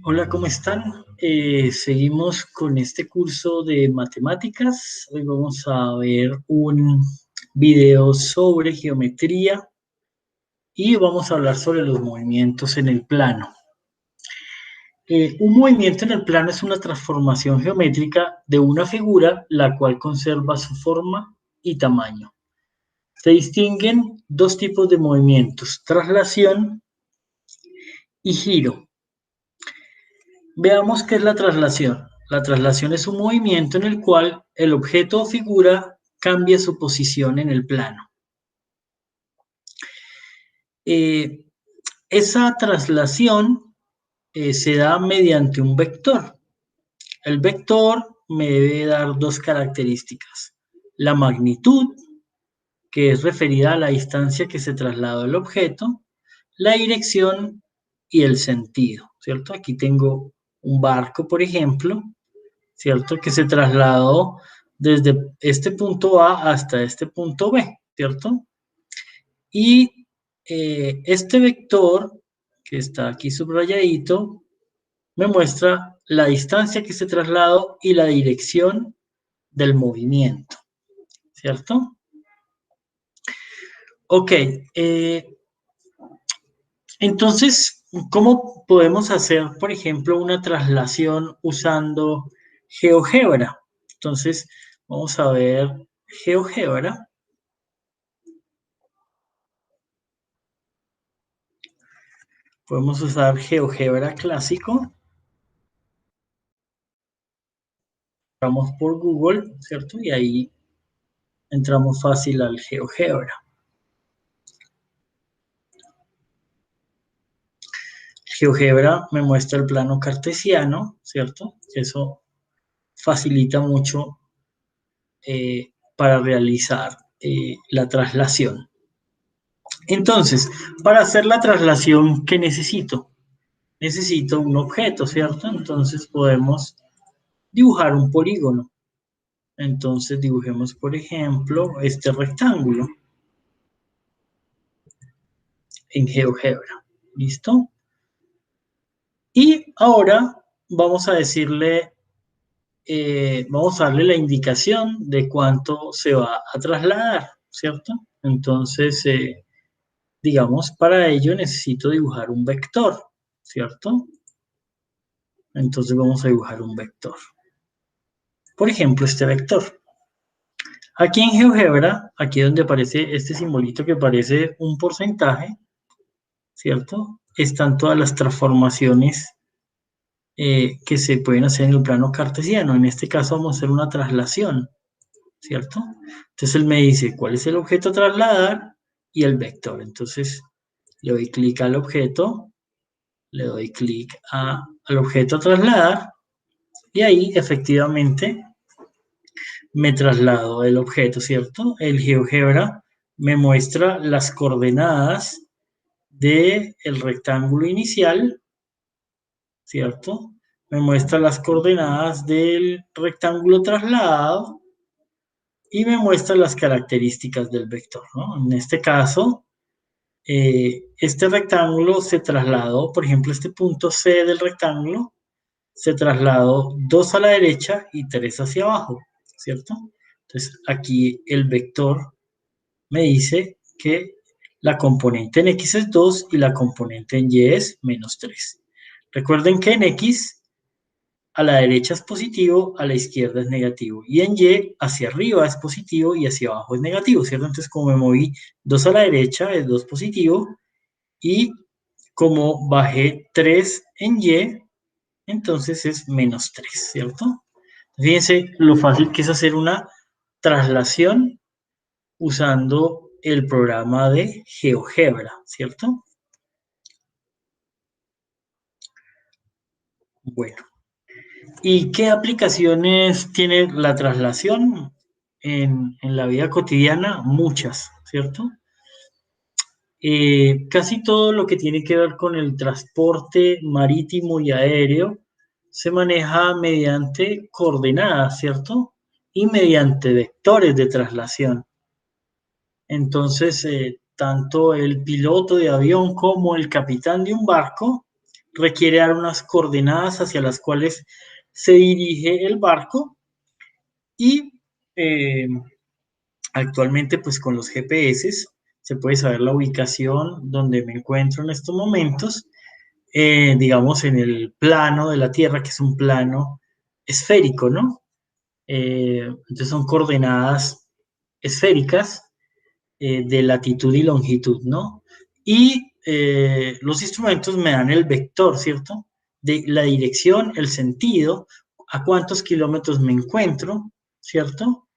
Hola, ¿cómo están? Seguimos con este curso de matemáticas. Hoy vamos a ver un video sobre geometría y vamos a hablar sobre los movimientos en el plano. Un movimiento en el plano es una transformación geométrica de una figura la cual conserva su forma y tamaño. Se distinguen dos tipos de movimientos: traslación y giro. Veamos qué es la traslación. La traslación es un movimiento en el cual el objeto o figura cambia su posición en el plano. Eh, Esa traslación se da mediante un vector. El vector me debe dar dos características: la magnitud, que es referida a la distancia que se trasladó el objeto; la dirección y el sentido, ¿cierto? Aquí tengo un barco, por ejemplo, ¿cierto? Que se trasladó desde este punto A hasta este punto B, ¿cierto? Y este vector, que está aquí subrayadito, me muestra la distancia que se trasladó y la dirección del movimiento, ¿cierto? Ok, entonces, ¿cómo podemos hacer, por ejemplo, una traslación usando GeoGebra? Entonces, vamos a ver GeoGebra. Podemos usar GeoGebra clásico. Vamos por Google, ¿cierto? Y ahí entramos fácil al GeoGebra. GeoGebra me muestra el plano cartesiano, ¿cierto? Eso facilita mucho para realizar la traslación. Entonces, para hacer la traslación, ¿qué necesito? Necesito un objeto, ¿cierto? Entonces podemos dibujar un polígono. Entonces dibujemos, por ejemplo, este rectángulo en GeoGebra. ¿Listo? Y ahora vamos a decirle, vamos a darle la indicación de cuánto se va a trasladar, ¿cierto? Entonces, digamos, para ello necesito dibujar un vector, ¿cierto? Entonces vamos a dibujar un vector. Por ejemplo, este vector. Aquí en GeoGebra, aquí donde aparece este simbolito que parece un porcentaje, ¿cierto? Están todas las transformaciones que se pueden hacer en el plano cartesiano. En este caso vamos a hacer una traslación, ¿cierto? Entonces él me dice cuál es el objeto a trasladar y el vector. Entonces le doy clic al objeto, le doy clic al objeto a trasladar y ahí efectivamente me traslado el objeto, ¿cierto? El GeoGebra me muestra las coordenadas del rectángulo inicial, ¿cierto? Me muestra las coordenadas del rectángulo trasladado y me muestra las características del vector, ¿no? En este caso, este rectángulo se trasladó, por ejemplo, este punto C del rectángulo se trasladó 2 a la derecha y 3 hacia abajo, ¿cierto? Entonces, aquí el vector me dice que la componente en X es 2 y la componente en Y es -3. Recuerden que en X a la derecha es positivo, a la izquierda es negativo. Y en Y hacia arriba es positivo y hacia abajo es negativo, ¿cierto? Entonces, como me moví 2 a la derecha es 2 positivo y como bajé 3 en Y, entonces es -3, ¿cierto? Fíjense lo fácil que es hacer una traslación usando el programa de GeoGebra, ¿cierto? Bueno, ¿y qué aplicaciones tiene la traslación en la vida cotidiana? Muchas, ¿cierto? Casi todo lo que tiene que ver con el transporte marítimo y aéreo se maneja mediante coordenadas, ¿cierto? Y mediante vectores de traslación. Entonces, tanto el piloto de avión como el capitán de un barco requiere dar unas coordenadas hacia las cuales se dirige el barco y actualmente pues con los GPS se puede saber la ubicación donde me encuentro en estos momentos, digamos en el plano de la Tierra, que es un plano esférico, ¿no? Entonces son coordenadas esféricas de latitud y longitud, ¿no? Y los instrumentos me dan el vector, ¿cierto? De la dirección, el sentido, a cuántos kilómetros me encuentro, ¿cierto?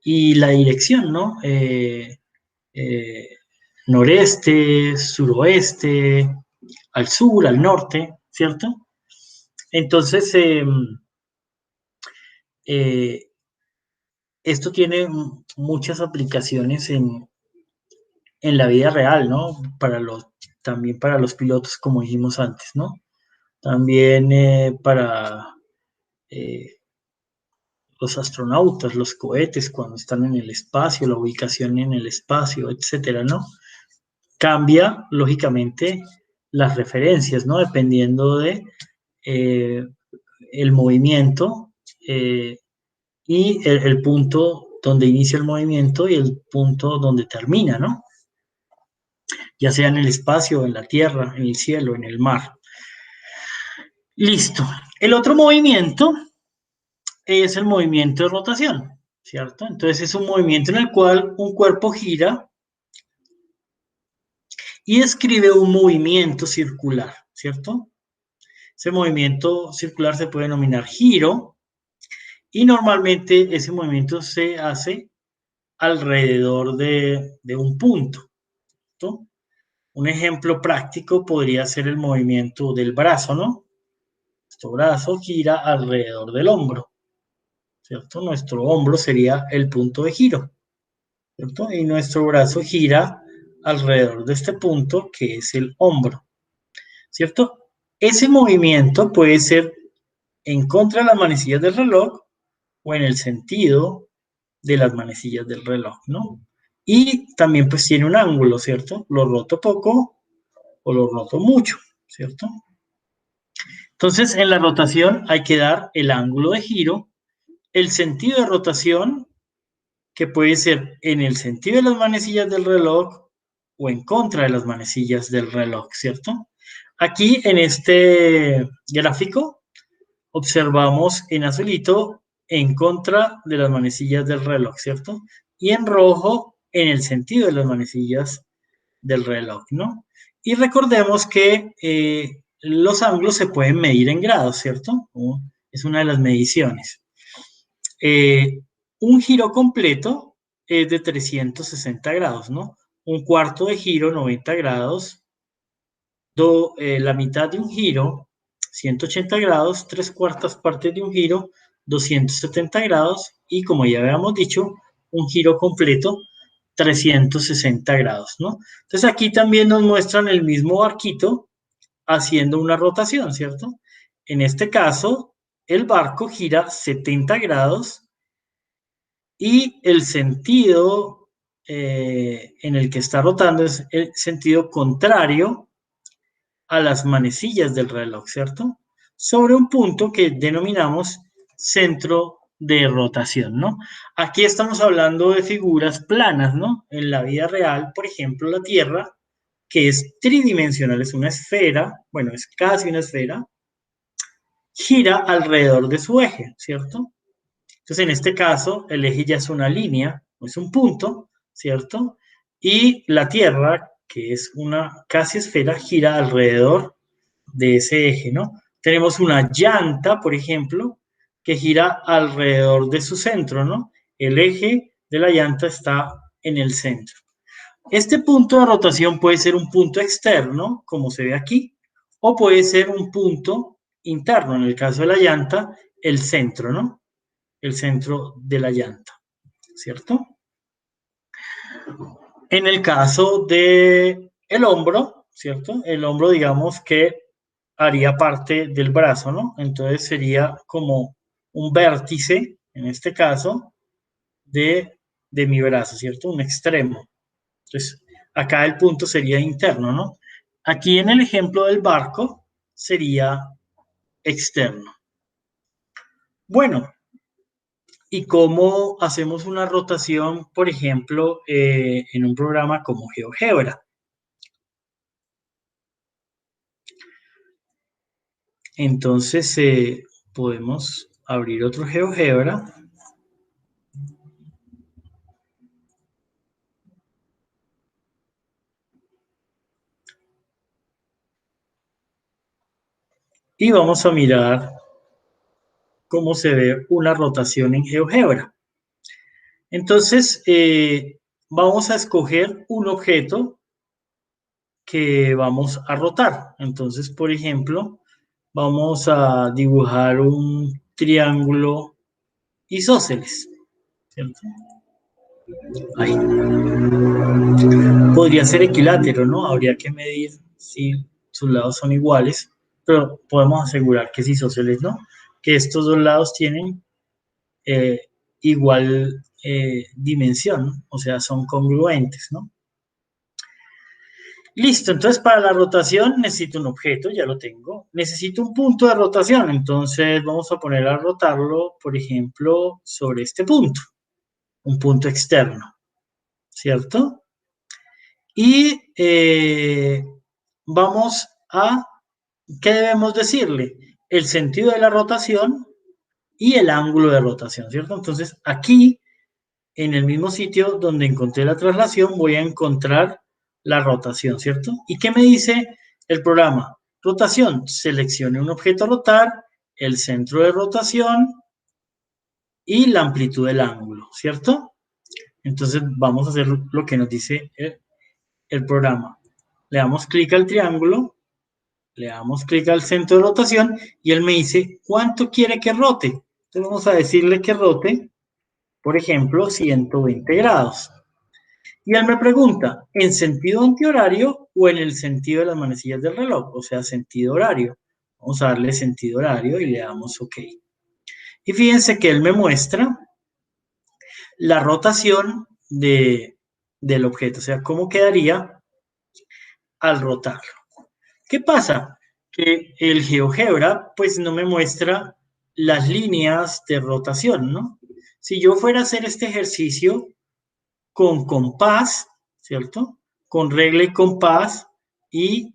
Y la dirección, ¿no? Eh, noreste, suroeste, al sur, al norte, ¿cierto? Entonces, eh, esto tiene muchas aplicaciones en la vida real, ¿no? También para los pilotos, como dijimos antes, ¿no? También para eh, los astronautas, los cohetes, cuando están en el espacio, la ubicación en el espacio, etcétera, ¿no? Cambia, lógicamente, las referencias, ¿no? Dependiendo de eh, el movimiento y el punto donde inicia el movimiento y el punto donde termina, ¿no? Ya sea en el espacio, en la tierra, en el cielo, en el mar. Listo. El otro movimiento es el movimiento de rotación, ¿cierto? Entonces es un movimiento en el cual un cuerpo gira y describe un movimiento circular, ¿cierto? Ese movimiento circular se puede denominar giro y normalmente ese movimiento se hace alrededor de un punto, ¿cierto? Un ejemplo práctico podría ser el movimiento del brazo, ¿no? Nuestro brazo gira alrededor del hombro, ¿cierto? Nuestro hombro sería el punto de giro, ¿cierto? Y nuestro brazo gira alrededor de este punto que es el hombro, ¿cierto? Ese movimiento puede ser en contra de las manecillas del reloj o en el sentido de las manecillas del reloj, ¿no? Y también pues tiene un ángulo, ¿cierto? Lo roto poco o lo roto mucho, ¿cierto? Entonces en la rotación hay que dar el ángulo de giro, el sentido de rotación, que puede ser en el sentido de las manecillas del reloj o en contra de las manecillas del reloj, ¿cierto? Aquí en este gráfico observamos en azulito en contra de las manecillas del reloj, ¿cierto? Y en rojo en el sentido de las manecillas del reloj, ¿no? Y recordemos que los ángulos se pueden medir en grados, ¿cierto? Es una de las mediciones. Un giro completo es de 360 grados, ¿no? Un cuarto de giro, 90 grados. La mitad de un giro, 180 grados. Tres cuartas partes de un giro, 270 grados. Y como ya habíamos dicho, un giro completo, 360 grados, ¿no? Entonces aquí también nos muestran el mismo barquito haciendo una rotación, ¿cierto? En este caso, el barco gira 70 grados y el sentido en el que está rotando es el sentido contrario a las manecillas del reloj, ¿cierto? Sobre un punto que denominamos centro de rotación, ¿no? Aquí estamos hablando de figuras planas, ¿no? En la vida real, por ejemplo, la Tierra, que es tridimensional, es una esfera, bueno, es casi una esfera, gira alrededor de su eje, ¿cierto? Entonces, en este caso, el eje ya es una línea, o es un punto, ¿cierto? Y la Tierra, que es una casi esfera, gira alrededor de ese eje, ¿no? Tenemos una llanta, por ejemplo, que gira alrededor de su centro, ¿no? El eje de la llanta está en el centro. Este punto de rotación puede ser un punto externo, como se ve aquí, o puede ser un punto interno, en el caso de la llanta, el centro, ¿no? El centro de la llanta, ¿cierto? En el caso de el hombro, ¿cierto? El hombro, digamos que haría parte del brazo, ¿no? Entonces sería como un vértice, en este caso, de mi brazo, ¿cierto? Un extremo. Entonces, acá el punto sería interno, ¿no? Aquí en el ejemplo del barco, sería externo. Bueno, ¿y cómo hacemos una rotación, por ejemplo, en un programa como GeoGebra? Entonces, podemos abrir otro GeoGebra. Y vamos a mirar cómo se ve una rotación en GeoGebra. Entonces, vamos a escoger un objeto que vamos a rotar. Entonces, por ejemplo, vamos a dibujar un triángulo isósceles, ¿cierto? Ahí. Podría ser equilátero, ¿no? Habría que medir si sus lados son iguales, pero podemos asegurar que es isósceles, ¿no? Que estos dos lados tienen eh, igual dimensión, ¿no? O sea, son congruentes, ¿no? Listo, entonces para la rotación necesito un objeto, ya lo tengo. Necesito un punto de rotación, entonces vamos a poner a rotarlo, por ejemplo, sobre este punto, un punto externo, ¿cierto? Y vamos a, ¿qué debemos decirle? El sentido de la rotación y el ángulo de rotación, ¿cierto? Entonces aquí, en el mismo sitio donde encontré la traslación, voy a encontrar la rotación, ¿cierto? ¿Y qué me dice el programa? Rotación, seleccione un objeto a rotar, el centro de rotación y la amplitud del ángulo, ¿cierto? Entonces vamos a hacer lo que nos dice el programa. Le damos clic al triángulo, le damos clic al centro de rotación y él me dice cuánto quiere que rote. Entonces vamos a decirle que rote, por ejemplo, 120 grados. Y él me pregunta, ¿en sentido antihorario o en el sentido de las manecillas del reloj? O sea, sentido horario. Vamos a darle sentido horario y le damos OK. Y fíjense que él me muestra la rotación del objeto, o sea, cómo quedaría al rotarlo. ¿Qué pasa? Que el GeoGebra pues no me muestra las líneas de rotación, ¿no? Si yo fuera a hacer este ejercicio con compás, ¿cierto? Con regla y compás y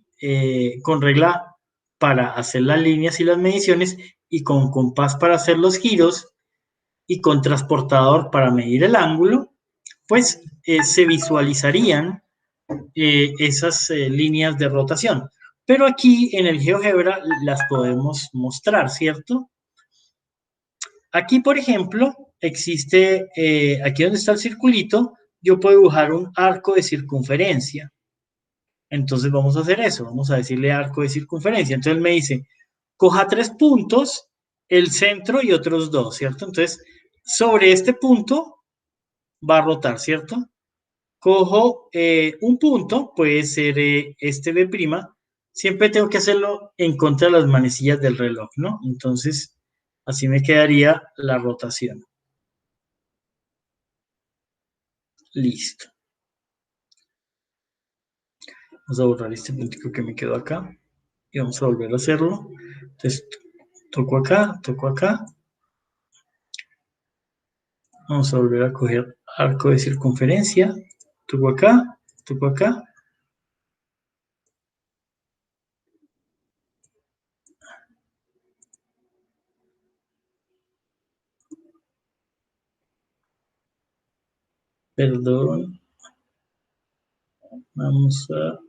con regla para hacer las líneas y las mediciones y con compás para hacer los giros y con transportador para medir el ángulo, pues se visualizarían esas líneas de rotación. Pero aquí en el GeoGebra las podemos mostrar, ¿cierto? Aquí, por ejemplo, existe, aquí donde está el circulito, yo puedo dibujar un arco de circunferencia. Entonces vamos a hacer eso, vamos a decirle arco de circunferencia. Entonces me dice, coja 3 puntos, el centro y otros 2, ¿cierto? Entonces, sobre este punto va a rotar, ¿cierto? Cojo un punto, puede ser este B', siempre tengo que hacerlo en contra de las manecillas del reloj, ¿no? Entonces, así me quedaría la rotación. Listo. Vamos a borrar este puntico que me quedó acá y vamos a volver a hacerlo. Entonces, toco acá, toco acá. Vamos a volver a coger arco de circunferencia. Toco acá, toco acá. Perdón. Vamos a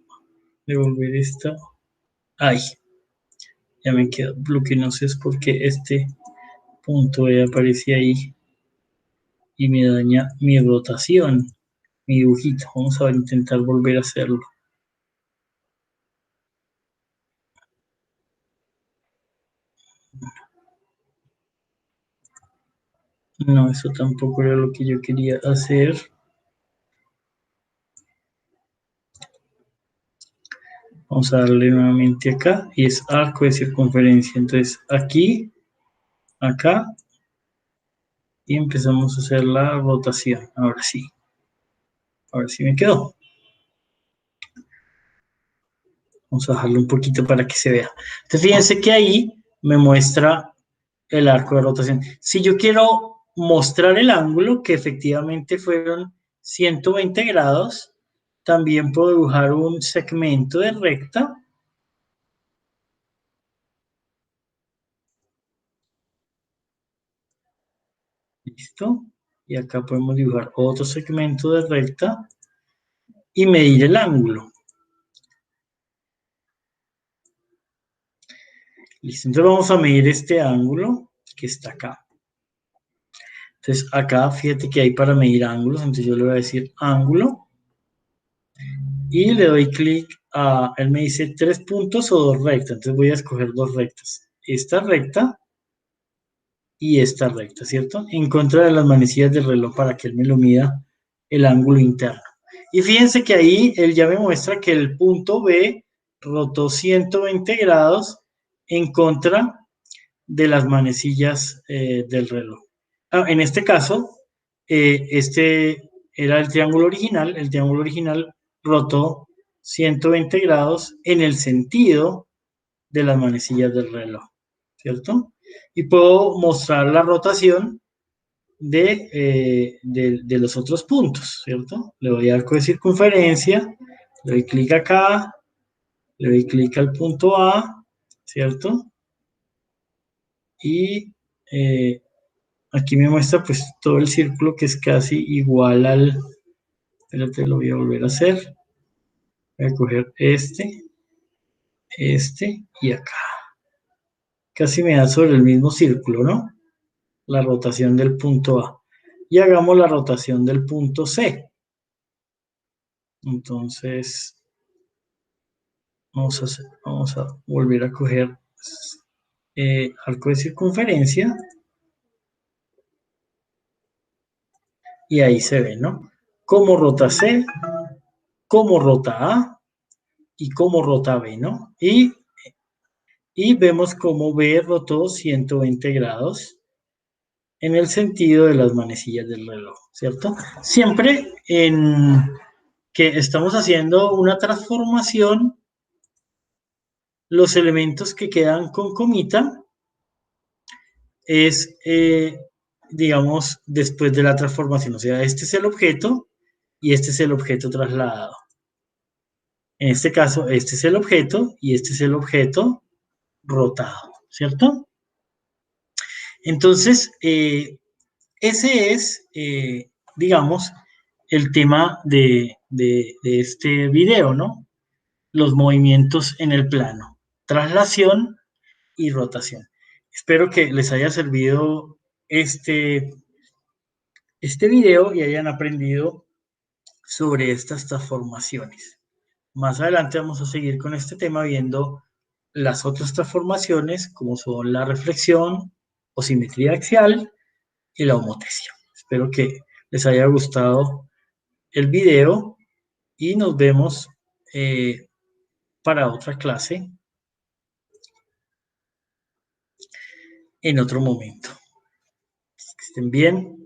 devolver esta. Ay, ya me quedó. Lo que no sé es porque este punto aparece ahí y me daña mi rotación, mi dibujito. Vamos a intentar volver a hacerlo. No, eso tampoco era lo que yo quería hacer. Vamos a darle nuevamente acá y es arco de circunferencia. Entonces aquí, acá y empezamos a hacer la rotación. Ahora sí me quedó. Vamos a bajarlo un poquito para que se vea. Entonces, fíjense que ahí me muestra el arco de rotación. Si yo quiero mostrar el ángulo, que efectivamente fueron 120 grados, también puedo dibujar un segmento de recta. Listo. Y acá podemos dibujar otro segmento de recta y medir el ángulo. Listo. Entonces vamos a medir este ángulo que está acá. Entonces acá fíjate que hay para medir ángulos. Entonces yo le voy a decir ángulo. Y le doy clic a, él me dice 3 puntos o 2 rectas. Entonces voy a escoger 2 rectas. Esta recta y esta recta, ¿cierto? En contra de las manecillas del reloj para que él me lo mida el ángulo interno. Y fíjense que ahí él ya me muestra que el punto B rotó 120 grados en contra de las manecillas del reloj. En este caso, este era el triángulo original rotó 120 grados en el sentido de las manecillas del reloj, ¿cierto? Y puedo mostrar la rotación de los otros puntos, ¿cierto? Le doy arco de circunferencia, le doy clic acá, le doy clic al punto A, ¿cierto? Y aquí me muestra pues todo el círculo que es casi igual al, espérate, lo voy a volver a hacer, voy a coger este y acá. Casi me da sobre el mismo círculo, ¿no? La rotación del punto A. Y hagamos la rotación del punto C. Entonces, vamos a volver a coger arco de circunferencia y ahí se ve, ¿no? Cómo rota C, cómo rota A y cómo rota B, ¿no? Y vemos cómo B rotó 120 grados en el sentido de las manecillas del reloj, ¿cierto? Siempre en que estamos haciendo una transformación, los elementos que quedan con comita es, digamos, después de la transformación. O sea, este es el objeto y este es el objeto trasladado. En este caso, este es el objeto y este es el objeto rotado, ¿cierto? Entonces, ese es, digamos, el tema de este video, ¿no? Los movimientos en el plano, traslación y rotación. Espero que les haya servido este video y hayan aprendido sobre estas transformaciones. Más adelante vamos a seguir con este tema viendo las otras transformaciones como son la reflexión o simetría axial y la homotesia. Espero que les haya gustado el video y nos vemos para otra clase en otro momento. Que estén bien.